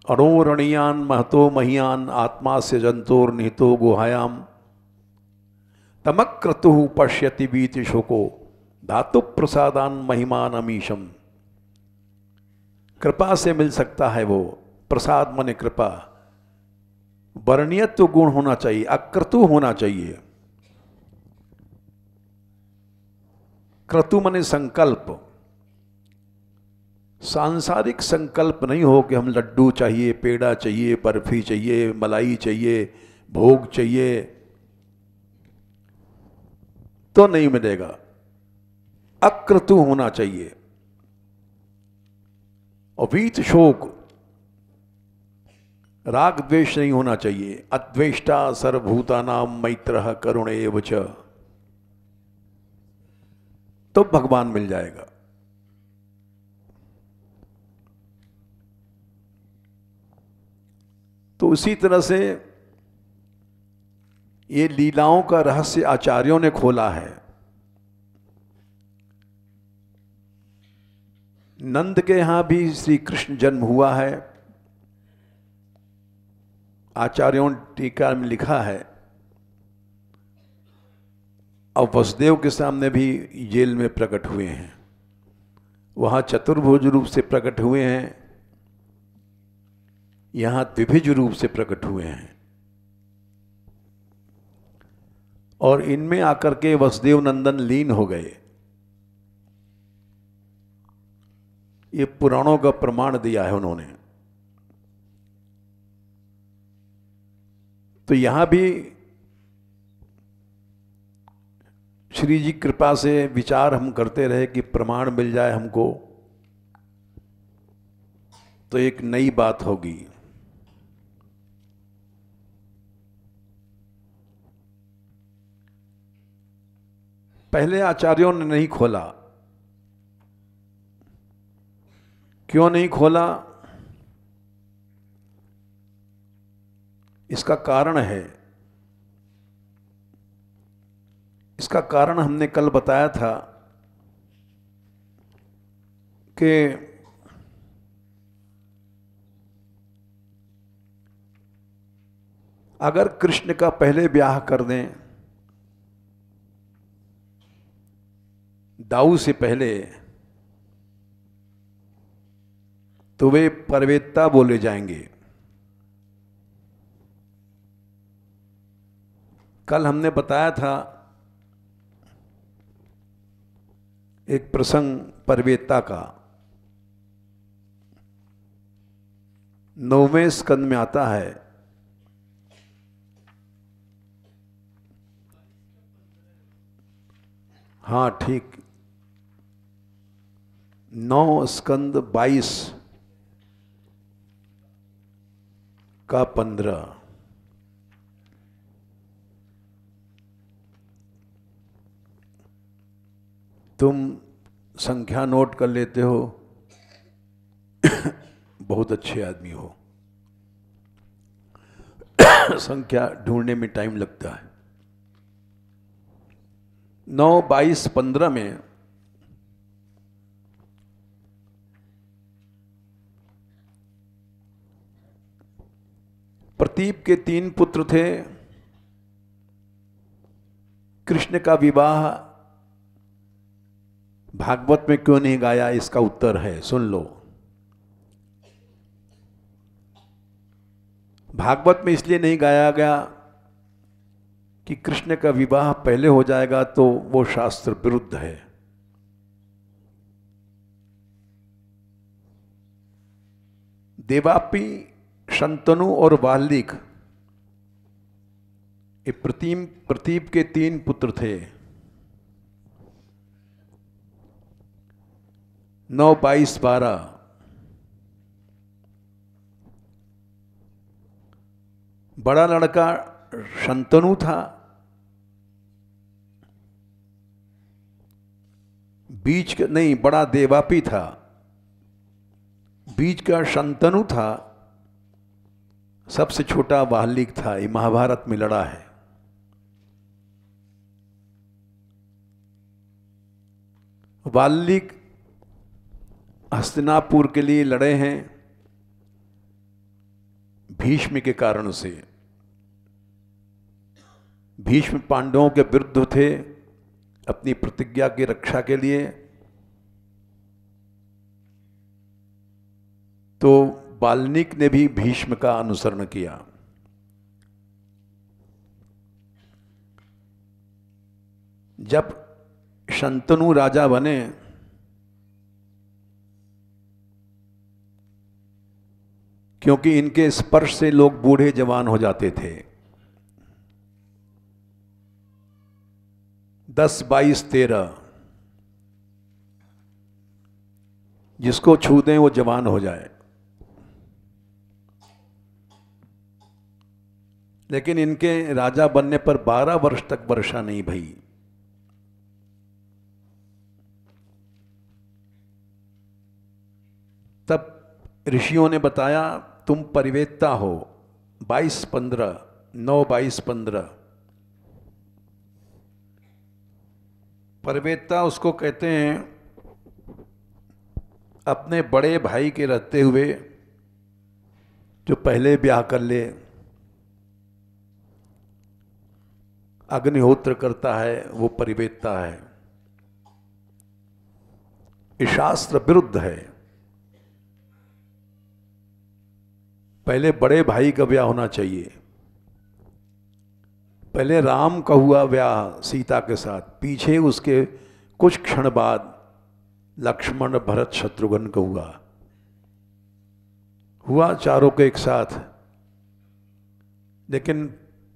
अणोरणीयान महतो महियान आत्मा से जंतोर निहितो गुहायाम तमक्रतु पश्यति बीति शोको धातु प्रसादान महिमान अमीशम। कृपा से मिल सकता है वो, प्रसाद माने कृपा। वर्णीयत्व गुण होना चाहिए, अक्रतु होना चाहिए। क्रतु माने संकल्प, सांसारिक संकल्प नहीं हो कि हम लड्डू चाहिए, पेड़ा चाहिए, बर्फी चाहिए, मलाई चाहिए, भोग चाहिए, तो नहीं मिलेगा। अक्रतु होना चाहिए। और वीत शोक, राग द्वेष नहीं होना चाहिए। अद्वेष्टा सर्वभूतानां मैत्रः करुण एव च, तो भगवान मिल जाएगा। तो उसी तरह से ये लीलाओं का रहस्य आचार्यों ने खोला है। नंद के यहां भी श्री कृष्ण जन्म हुआ है। आचार्यों ने टीका में लिखा है, और वसुदेव के सामने भी जेल में प्रकट हुए हैं, वहां चतुर्भुज रूप से प्रकट हुए हैं, यहां द्विभुज रूप से प्रकट हुए हैं। और इनमें आकर के वसुदेव नंदन लीन हो गए। ये पुराणों का प्रमाण दिया है उन्होंने। तो यहां भी श्री जी कृपा से विचार हम करते रहे कि प्रमाण मिल जाए हमको तो एक नई बात होगी। पहले आचार्यों ने नहीं खोला। क्यों नहीं खोला? इसका कारण है, इसका कारण हमने कल बताया था कि अगर कृष्ण का पहले ब्याह कर दें दाऊ से पहले तो वे परवेत्ता बोले जाएंगे। कल हमने बताया था एक प्रसंग परवेत्ता का, 9वें स्कंद में आता है। हाँ ठीक, 9 स्कंद 22 का 15। तुम संख्या नोट कर लेते हो, बहुत अच्छे आदमी हो। संख्या ढूंढने में टाइम लगता है। 9, 22, 15 में प्रतीप के 3 पुत्र थे। कृष्ण का विवाह भागवत में क्यों नहीं गाया, इसका उत्तर है, सुन लो। भागवत में इसलिए नहीं गाया गया कि कृष्ण का विवाह पहले हो जाएगा तो वो शास्त्र विरुद्ध है। देवापी, शंतनु और वाल्मीक ये प्रतीप के 3 पुत्र थे। 9, 22, 12। बड़ा लड़का शंतनु था, बीच का नहीं, बड़ा देवापी था, बीच का शंतनु था, सबसे छोटा वाल्मीक था। ये महाभारत में लड़ा है। वाल्मीक हस्तिनापुर के लिए लड़े हैं भीष्म के कारण से। भीष्म पांडवों के विरुद्ध थे अपनी प्रतिज्ञा की रक्षा के लिए। तो वाल्मीकि ने भी भीष्म का अनुसरण किया। जब शंतनु राजा बने क्योंकि इनके स्पर्श से लोग बूढ़े जवान हो जाते थे। 10, 22, 13 जिसको छू दें वो जवान हो जाए। लेकिन इनके राजा बनने पर 12 वर्ष तक वर्षा नहीं भई। तब ऋषियों ने बताया तुम परिवेत्ता हो। 22, 15, 9, 22, 15। परिवेत्ता उसको कहते हैं अपने बड़े भाई के रहते हुए जो पहले ब्याह कर ले, अग्निहोत्र करता है, वो परिवेत्ता है। ये शास्त्र विरुद्ध है। पहले बड़े भाई का ब्याह होना चाहिए। पहले राम का हुआ ब्याह सीता के साथ, पीछे उसके कुछ क्षण बाद लक्ष्मण भरत शत्रुघ्न को हुआ चारों के एक साथ, लेकिन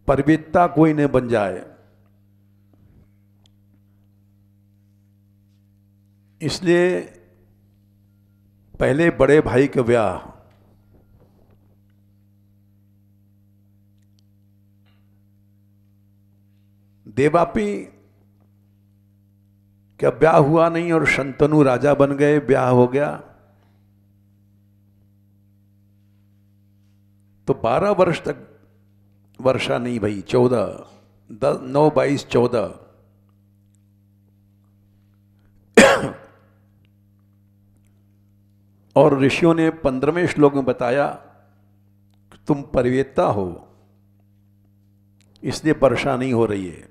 परवेत्ता कोई न बन जाए, इसलिए पहले बड़े भाई का ब्याह, देवापी क्या ब्याह हुआ नहीं और शंतनु राजा बन गए, ब्याह हो गया। तो 12 वर्ष तक वर्षा नहीं भई, 9, 22, 14। और ऋषियों ने 15वें श्लोक में बताया कि तुम परवेत्ता हो, इसलिए वर्षा नहीं हो रही है।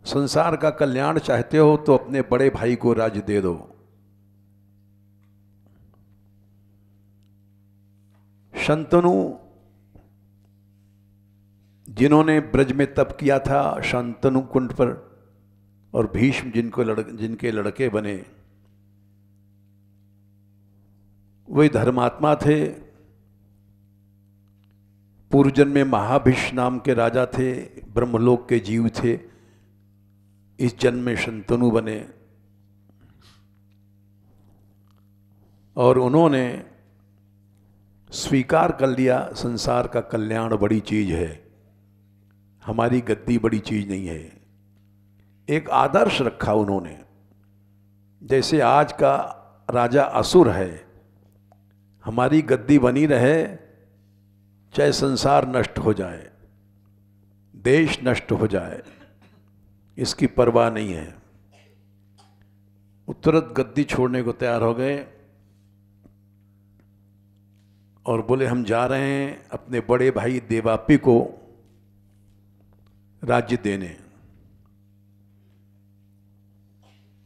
संसार का कल्याण चाहते हो तो अपने बड़े भाई को राज्य दे दो। शंतनु जिन्होंने ब्रज में तप किया था शांतनु कुंड पर, और भीष्म जिनके लड़के बने, वही धर्मात्मा थे। पूर्व जन्म में महाभीष्म नाम के राजा थे, ब्रह्मलोक के जीव थे। इस जन्म में शंतनु बने और उन्होंने स्वीकार कर लिया संसार का कल्याण बड़ी चीज है, हमारी गद्दी बड़ी चीज नहीं है। एक आदर्श रखा उन्होंने, जैसे आज का राजा असुर है, हमारी गद्दी बनी रहे चाहे संसार नष्ट हो जाए, देश नष्ट हो जाए, इसकी परवाह नहीं है। वो तुरंत गद्दी छोड़ने को तैयार हो गए और बोले हम जा रहे हैं अपने बड़े भाई देवापी को राज्य देने।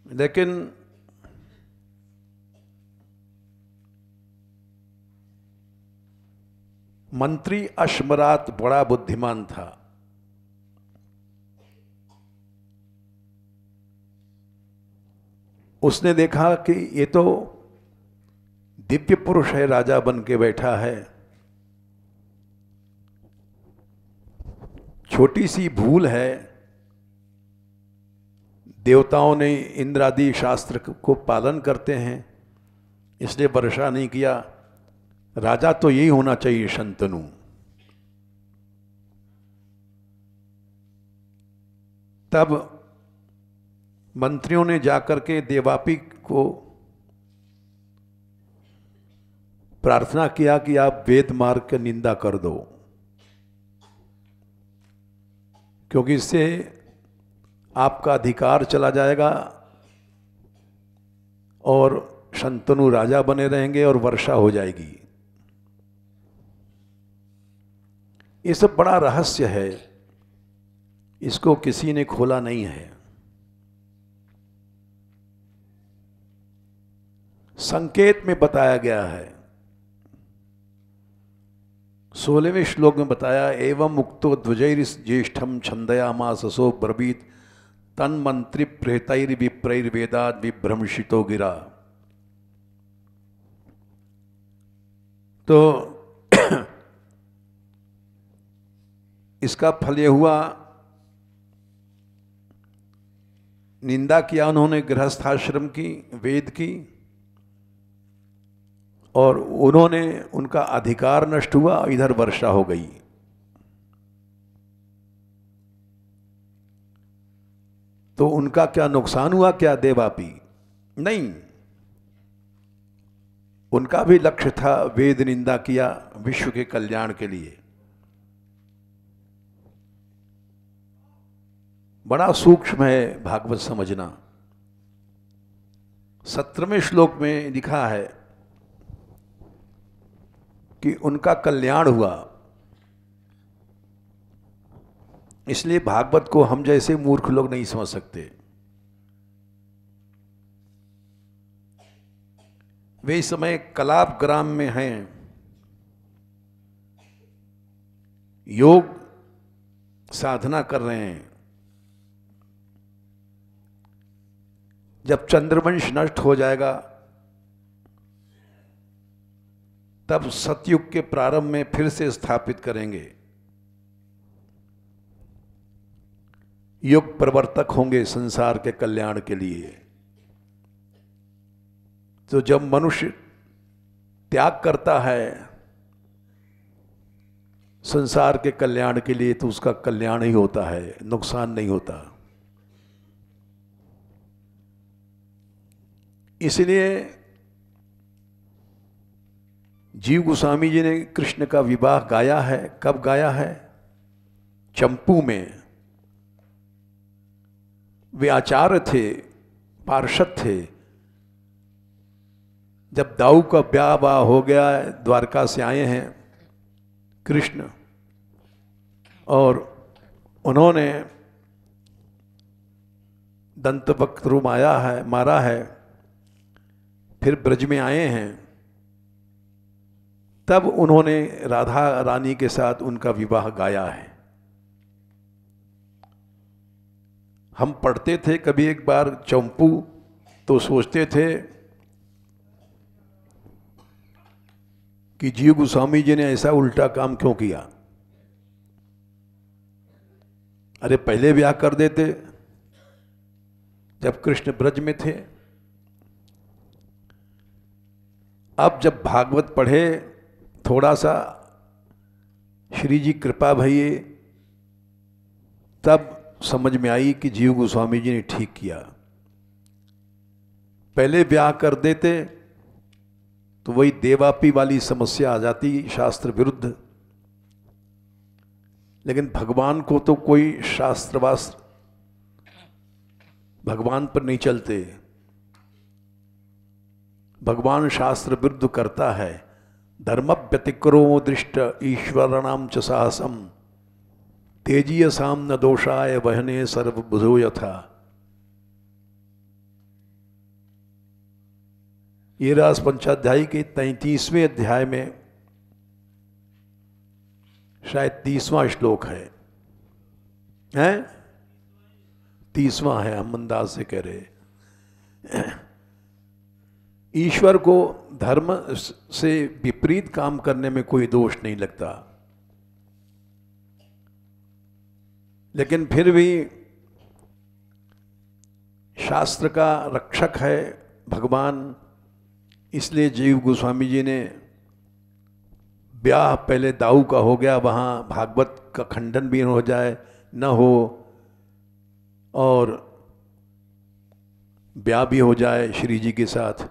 लेकिन मंत्री अश्मरात बड़ा बुद्धिमान था। उसने देखा कि ये तो दिव्य पुरुष है, राजा बन के बैठा है, छोटी सी भूल है, देवताओं ने इंद्र आदि शास्त्र को पालन करते हैं इसलिए वर्षा नहीं किया, राजा तो यही होना चाहिए शंतनु। तब मंत्रियों ने जाकर के देवापी को प्रार्थना किया कि आप वेद मार्ग की निंदा कर दो, क्योंकि इससे आपका अधिकार चला जाएगा और शंतनु राजा बने रहेंगे और वर्षा हो जाएगी। ये सब बड़ा रहस्य है, इसको किसी ने खोला नहीं है। संकेत में बताया गया है, 16वें श्लोक में बताया, एवं मुक्तो ध्वजैर ज्येष्ठम छंदयामाससो ब्रवीत तन्मंत्री प्रेतैर्विप्रैर्वेदाद् विभ्रंशितो गिरा। तो इसका फल यह हुआ, निंदा किया उन्होंने गृहस्थाश्रम की, वेद की, और उन्होंने उनका अधिकार नष्ट हुआ, इधर वर्षा हो गई। तो उनका क्या नुकसान हुआ क्या देवापी? नहीं, उनका भी लक्ष्य था, वेद निंदा किया विश्व के कल्याण के लिए। बड़ा सूक्ष्म है भागवत समझना। 17वें श्लोक में लिखा है कि उनका कल्याण हुआ, इसलिए भागवत को हम जैसे मूर्ख लोग नहीं समझ सकते। वे इस समय कलाप ग्राम में हैं, योग साधना कर रहे हैं, जब चंद्रवंश नष्ट हो जाएगा तब सतयुग के प्रारंभ में फिर से स्थापित करेंगे। युग प्रवर्तक होंगे संसार के कल्याण के लिए। तो जब मनुष्य त्याग करता है संसार के कल्याण के लिए तो उसका कल्याण ही होता है, नुकसान नहीं होता। इसलिए जीव गोस्वामी जी ने कृष्ण का विवाह गाया है। कब गाया है? चंपू में। वे आचार्य थे, पार्षद थे। जब दाऊ का ब्याह हो गया, द्वारका से आए हैं कृष्ण, और उन्होंने दंतवक्त्रु मारा है, फिर ब्रज में आए हैं, तब उन्होंने राधा रानी के साथ उनका विवाह गाया है। हम पढ़ते थे कभी एक बार चंपू, तो सोचते थे कि जीव गोस्वामी जी ने ऐसा उल्टा काम क्यों किया। अरे पहले ब्याह कर देते जब कृष्ण ब्रज में थे। अब जब भागवत पढ़े, थोड़ा सा श्री जी कृपा भई, तब समझ में आई कि जीव गोस्वामी जी ने ठीक किया। पहले ब्याह कर देते तो वही देवापी वाली समस्या आ जाती, शास्त्र विरुद्ध। लेकिन भगवान को तो कोई शास्त्र वास्त्र भगवान पर नहीं चलते। भगवान शास्त्र विरुद्ध करता है। धर्म व्यतिक्रो दृष्ट ईश्वराणाम च साहसम तेजीयसाम न दोषाय वहने सर्वबुधो यथा। ये रास पंचाध्यायी के 33वें अध्याय में शायद 30वां श्लोक है, हैं? 30वां है, हम अंदाज से कह रहे। ईश्वर को धर्म से विपरीत काम करने में कोई दोष नहीं लगता, लेकिन फिर भी शास्त्र का रक्षक है भगवान। इसलिए जीव गोस्वामी जी ने ब्याह पहले दाऊ का हो गया, वहाँ भागवत का खंडन भी हो जाए न हो, और ब्याह भी हो जाए श्री जी के साथ।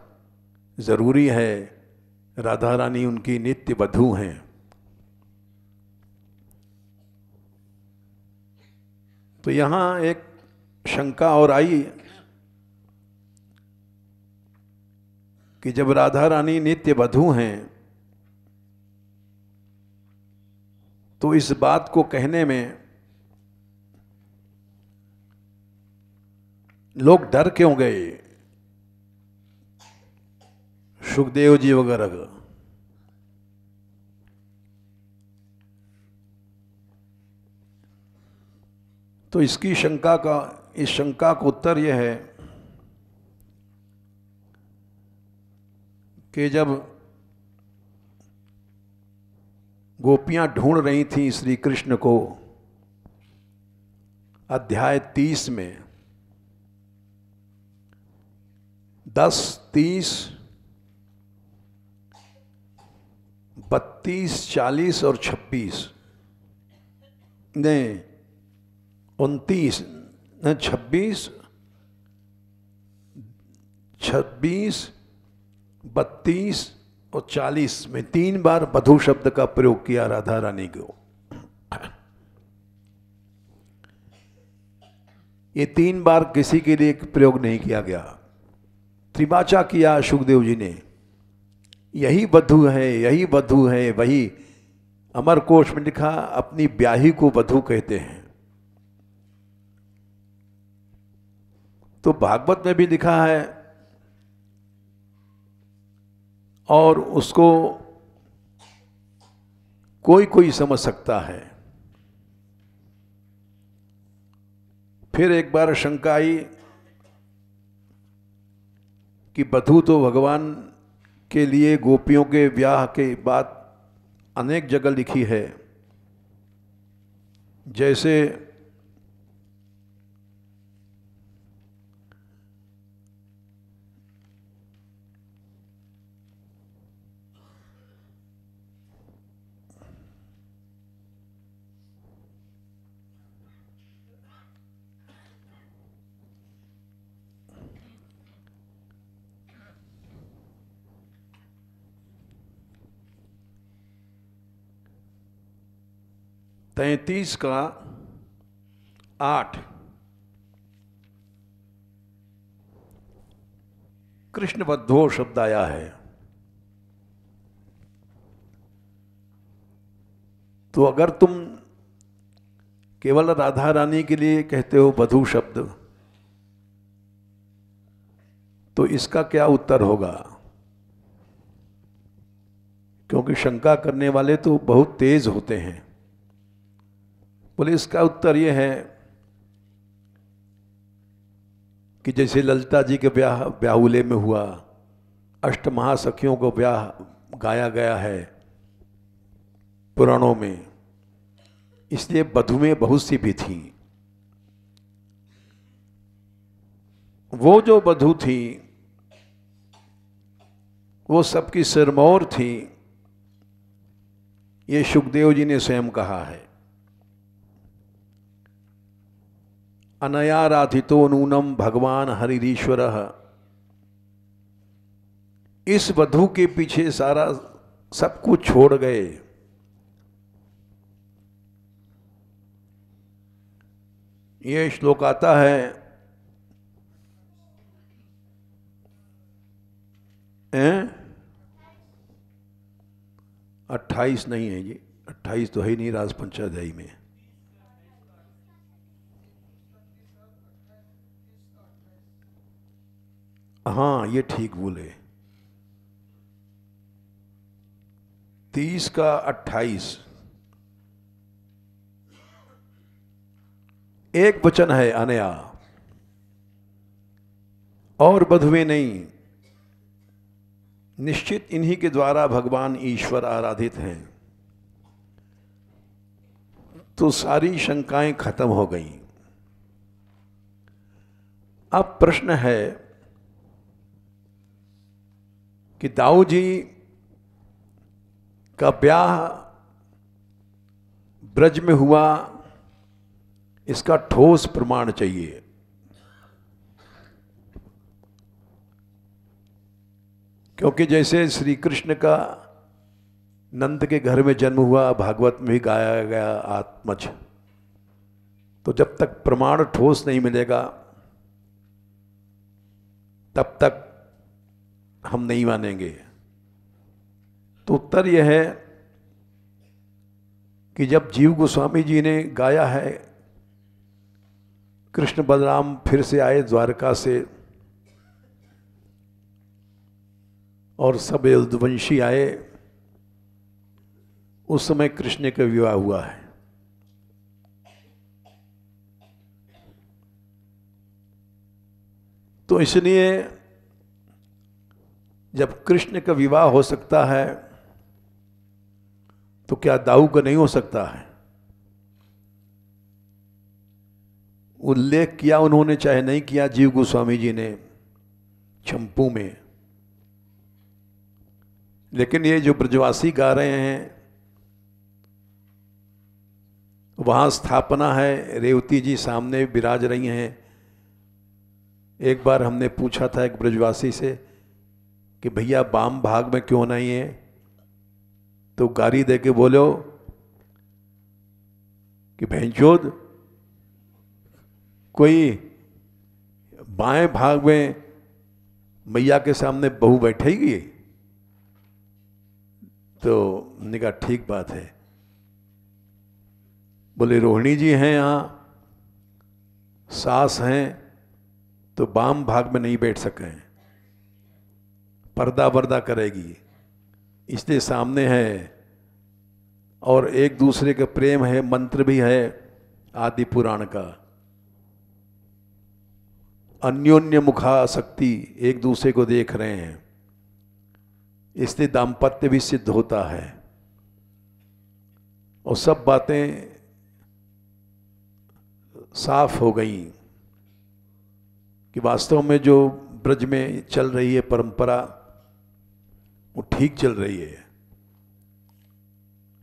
ज़रूरी है, राधा रानी उनकी नित्य वधू हैं। तो यहाँ एक शंका और आई कि जब राधा रानी नित्य वधू हैं तो इस बात को कहने में लोग डर क्यों गए, सुखदेव जी वगैरह। तो इस शंका का उत्तर यह है कि जब गोपियां ढूंढ रही थीं श्री कृष्ण को, अध्याय 30 में 10, 30, 32, 40 और 26 नहीं 29 न 26, 32 और 40 में 3 बार वधू शब्द का प्रयोग किया राधा रानी को। ये 3 बार किसी के लिए प्रयोग नहीं किया गया, त्रिवाचा किया सुखदेव जी ने। यही वधू है, यही वधू है। वही अमर कोश में लिखा, अपनी ब्याही को वधू कहते हैं। तो भागवत में भी लिखा है, और उसको कोई कोई समझ सकता है। फिर एक बार शंका आई कि वधू तो भगवान के लिए गोपियों के ब्याह के बाद अनेक जगह लिखी है। जैसे तैंतीस का 8 कृष्ण बद्धो शब्द आया है। तो अगर तुम केवल राधा रानी के लिए कहते हो वधू शब्द, तो इसका क्या उत्तर होगा? क्योंकि शंका करने वाले तो बहुत तेज होते हैं। बोले इसका उत्तर यह है कि जैसे ललिता जी के ब्याह ब्याहुले में हुआ, अष्टमहासखियों को ब्याह गाया गया है पुराणों में, इसलिए वधुएं बहुत सी भी थी। वो जो वधु थी वो सबकी सिरमौर थी, ये शुकदेव जी ने स्वयं कहा है। अनया राधितो नूनम भगवान हरिरीश्वर। इस वधु के पीछे सारा सब कुछ छोड़ गए। ये श्लोक आता है 28 नहीं है जी, 28 तो है ही नहीं राजपंचाध्यायी में। हाँ ये ठीक बोले, 30 का 28 एक वचन है अनया, और वधुएं नहीं। निश्चित इन्हीं के द्वारा भगवान ईश्वर आराधित हैं। तो सारी शंकाएं खत्म हो गई। अब प्रश्न है कि दाऊ जी का ब्याह ब्रज में हुआ, इसका ठोस प्रमाण चाहिए। क्योंकि जैसे श्री कृष्ण का नंद के घर में जन्म हुआ, भागवत में भी गाया गया आत्मज, तो जब तक प्रमाण ठोस नहीं मिलेगा तब तक हम नहीं मानेंगे। तो उत्तर यह है कि जब जीव गोस्वामी जी ने गाया है, कृष्ण बलराम फिर से आए द्वारका से और सब यदुवंशी आए, उस समय कृष्ण का विवाह हुआ है। तो इसलिए जब कृष्ण का विवाह हो सकता है तो क्या दाऊ का नहीं हो सकता है? उल्लेख किया उन्होंने, चाहे नहीं किया जीव गोस्वामी जी ने चंपू में, लेकिन ये जो ब्रजवासी गा रहे हैं वहां स्थापना है, रेवती जी सामने विराज रही हैं। एक बार हमने पूछा था एक ब्रजवासी से कि भैया वाम भाग में क्यों नहीं है, तो गाली दे के बोलो कि भैंचोद, कोई बाएं भाग में मैया के सामने बहू बैठेगी? तो हमने कहा ठीक बात है। बोले रोहिणी जी हैं यहाँ, सास हैं, तो बाम भाग में नहीं बैठ सके, पर्दा वर्दा करेगी, इसलिए सामने है। और एक दूसरे का प्रेम है, मंत्र भी है आदि पुराण का। अन्योन्य मुखासक्ति, एक दूसरे को देख रहे हैं, इसलिए दाम्पत्य भी सिद्ध होता है। और सब बातें साफ हो गई कि वास्तव में जो ब्रज में चल रही है परंपरा वो ठीक चल रही है।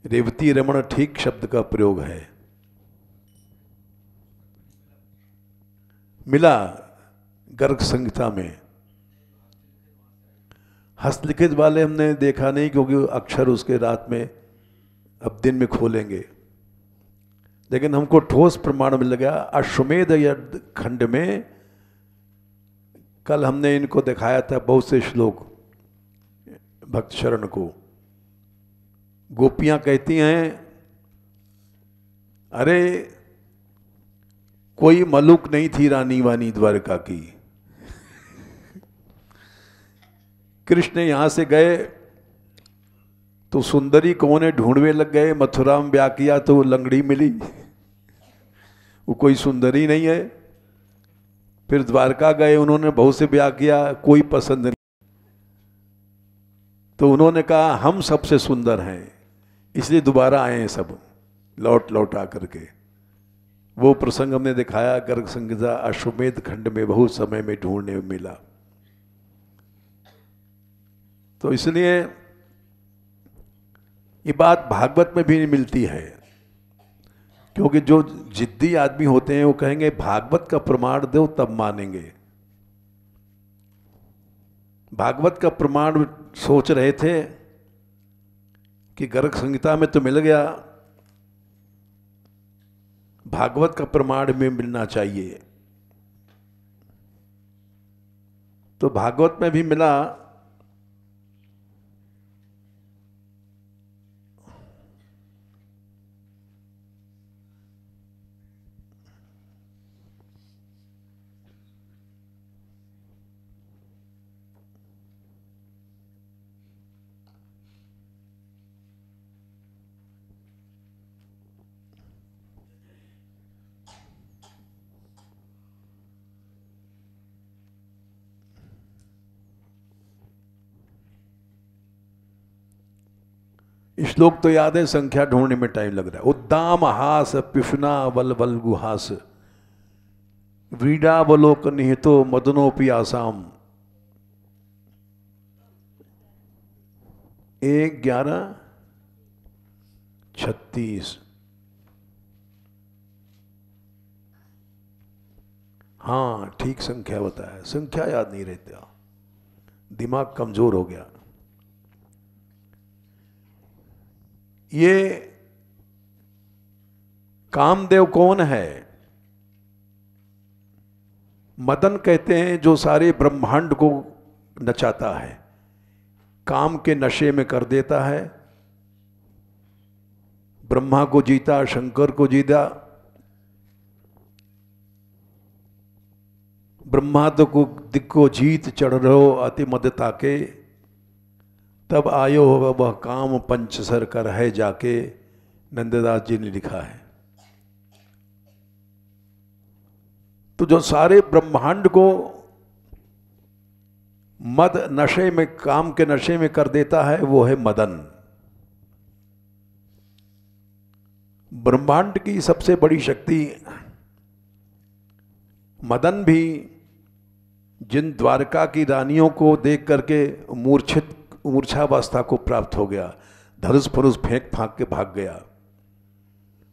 रेवती रमण ठीक शब्द का प्रयोग है। मिला गर्ग संहिता में। हस्तलिखित वाले हमने देखा नहीं, क्योंकि अक्षर उसके रात में अब दिन में खोलेंगे, लेकिन हमको ठोस प्रमाण मिल गया। अश्वमेध यज्ञ खंड में कल हमने इनको दिखाया था बहुत से श्लोक भक्त शरण को। गोपियां कहती हैं, अरे कोई मलुक नहीं थी रानी वानी द्वारका की। कृष्ण यहां से गए तो सुंदरी कौन है ढूंढने लग गए, मथुरा में ब्याह किया तो लंगड़ी मिली, वो कोई सुंदरी नहीं है। फिर द्वारका गए, उन्होंने बहुत से ब्याह किया, कोई पसंद नहीं। तो उन्होंने कहा हम सबसे सुंदर हैं, इसलिए दोबारा आए हैं सब लौट लौट आकर के। वो प्रसंग हमने दिखाया गर्ग संहिता अश्वमेध खंड में, बहुत समय में ढूंढने में मिला। तो इसलिए ये बात भागवत में भी नहीं मिलती है, क्योंकि जो जिद्दी आदमी होते हैं वो कहेंगे भागवत का प्रमाण दो तब मानेंगे। भागवत का प्रमाण सोच रहे थे कि गर्ग संहिता में तो मिल गया, भागवत का प्रमाण में मिलना चाहिए। तो भागवत में भी मिला। श्लोक तो याद है, संख्या ढूंढने में टाइम लग रहा है। उद्दाम हास पिफना वल वल गुहास व्रीडावलोक निहितो मदनोपि आसाम। 1-11-36। हाँ ठीक संख्या बताया, संख्या याद नहीं रहता, दिमाग कमजोर हो गया। ये कामदेव कौन है? मदन कहते हैं जो सारे ब्रह्मांड को नचाता है, काम के नशे में कर देता है। ब्रह्मा को जीता, शंकर को जीता, ब्रह्मांड को दिक को जीत चढ़ रहो अति मद ताके, तब आयो होगा वह काम पंचसर कर है जाके। नंददास जी ने लिखा है। तो जो सारे ब्रह्मांड को मद नशे में, काम के नशे में कर देता है, वो है मदन। ब्रह्मांड की सबसे बड़ी शक्ति मदन भी जिन द्वारका की रानियों को देख करके मूर्छावस्था को प्राप्त हो गया, धनुष फरुष फेंक फांक के भाग गया।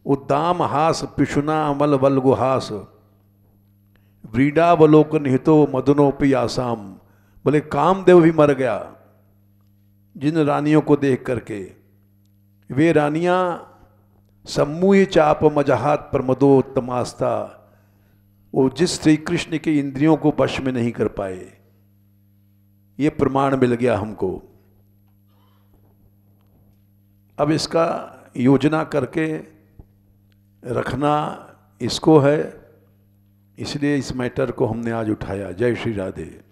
उद्दाम हास पिशुना अमल वल गुहास व्रीडावलोक निहितो मदनोपि आसाम। बोले कामदेव भी मर गया जिन रानियों को देख करके। वे रानियां सम्मूहि चाप मजहात प्रमदो तमास्ता, वो जिस श्री कृष्ण के इंद्रियों को वश में नहीं कर पाए। ये प्रमाण मिल गया हमको। अब इसका योजना करके रखना इसको है, इसलिए इस मैटर को हमने आज उठाया। जय श्री राधे।